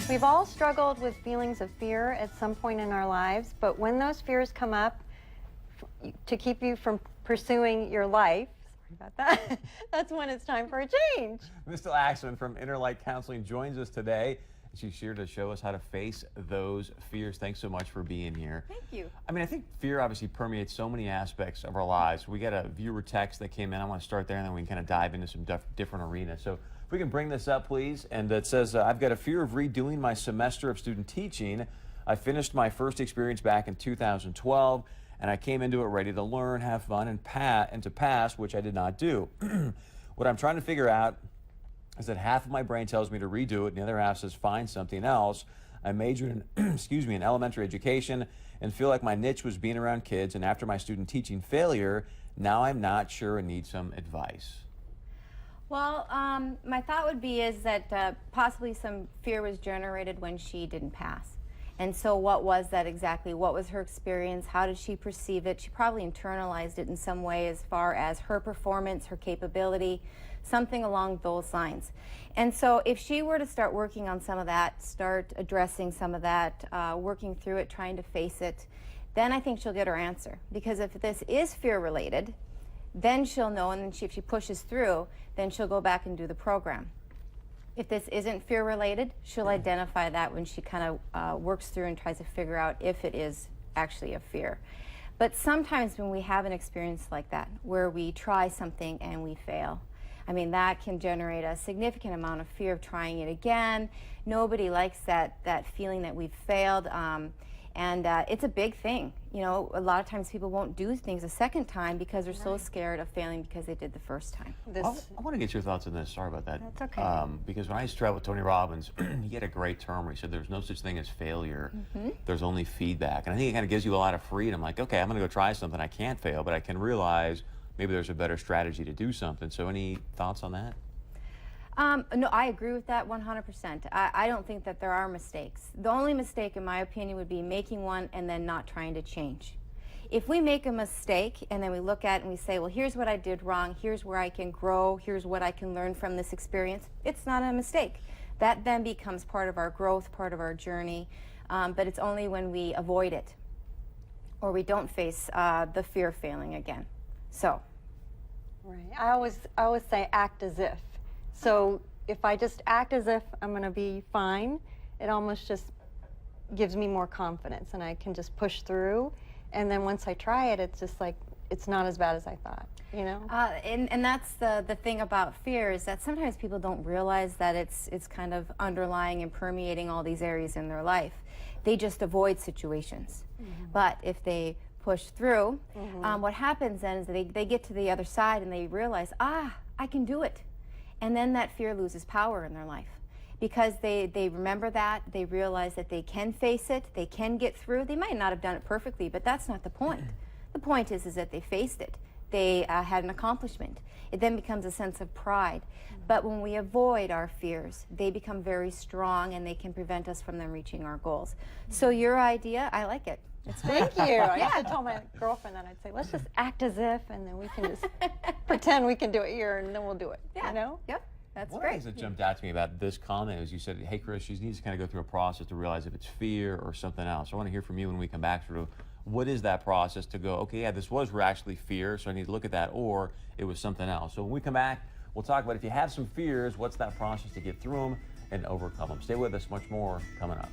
We've all struggled with feelings of fear at some point in our lives, but when those fears come up to keep you from pursuing your life, sorry about that, that's when it's time for a change. Mr. Axman from Inner Light Counseling joins us today. She's here to show us how to face those fears. Thanks so much for being here. Thank you. I mean, I think fear obviously permeates so many aspects of our lives. We got a viewer text that came in. I want to start there, and then we can kind of dive into some different arenas. So if we can bring this up, please. And it says, I've got a fear of redoing my semester of student teaching. I finished my first experience back in 2012, and I came into it ready to learn, have fun, and to pass, which I did not do. What I'm trying to figure out is that half of my brain tells me to redo it, and the other half says find something else. I majored in, in elementary education and feel like my niche was being around kids, and after my student teaching failure, now I'm not sure and need some advice. Well, my thought would be is that possibly some fear was generated when she didn't pass. And so what was that exactly? What was her experience? How did she perceive it? She probably internalized it in some way as far as her performance, her capability, something along those lines. And so if she were to start working on some of that, start addressing some of that, working through it, trying to face it, then I think she'll get her answer. Because if this is fear related, then she'll know, and then if she pushes through, then she'll go back and do the program. If this isn't fear related, she'll identify that when she kind of works through and tries to figure out if it is actually a fear. But sometimes when we have an experience like that, where we try something and we fail, I mean, that can generate a significant amount of fear of trying it again. Nobody likes that feeling that we've failed. And it's a big thing. You know, a lot of times people won't do things a second time because they're so scared of failing because they did the first time. I want to get your thoughts on this. Sorry about that. That's okay. Because when I used to travel with Tony Robbins, he had a great term where he said there's no such thing as failure. There's only feedback. And I think it kind of gives you a lot of freedom. Like, okay, I'm going to go try something. I can't fail, but I can realize maybe there's a better strategy to do something. So any thoughts on that? No, I agree with that 100%. I don't think that there are mistakes. The only mistake, in my opinion, would be making one and then not trying to change. If we make a mistake and then we look at it and we say, well, here's what I did wrong, here's where I can grow, here's what I can learn from this experience, it's not a mistake. That then becomes part of our growth, part of our journey, but it's only when we avoid it or we don't face the fear of failing again. So. Right. I always say act as if. So if I just act as if I'm going to be fine, it almost just gives me more confidence, and I can just push through. And then once I try it, it's just like, it's not as bad as I thought, you know? And that's the thing about fear, is that sometimes people don't realize that it's kind of underlying and permeating all these areas in their life. They just avoid situations. But if they push through, what happens then is they get to the other side and they realize, I can do it. And then that fear loses power in their life because they remember that, they realize that they can face it, they can get through. They might not have done it perfectly, but that's not the point. The point is that they faced it. They had an accomplishment. It then becomes a sense of pride. But when we avoid our fears, they become very strong and they can prevent us from them reaching our goals. So your idea, I like it. Thank you. I used to tell my girlfriend that. I'd say, let's just act as if, and then we can just pretend we can do it here, and then we'll do it. Yeah. You know? Yep. That's One great. of the things that jumped out to me about this comment is you said, hey, Chris, she needs to kind of go through a process to realize if it's fear or something else. I want to hear from you when we come back through. What is that process to go, okay, yeah, this was actually fear, so I need to look at that, or it was something else. So when we come back, we'll talk about if you have some fears, what's that process to get through them and overcome them. Stay with us, much more coming up.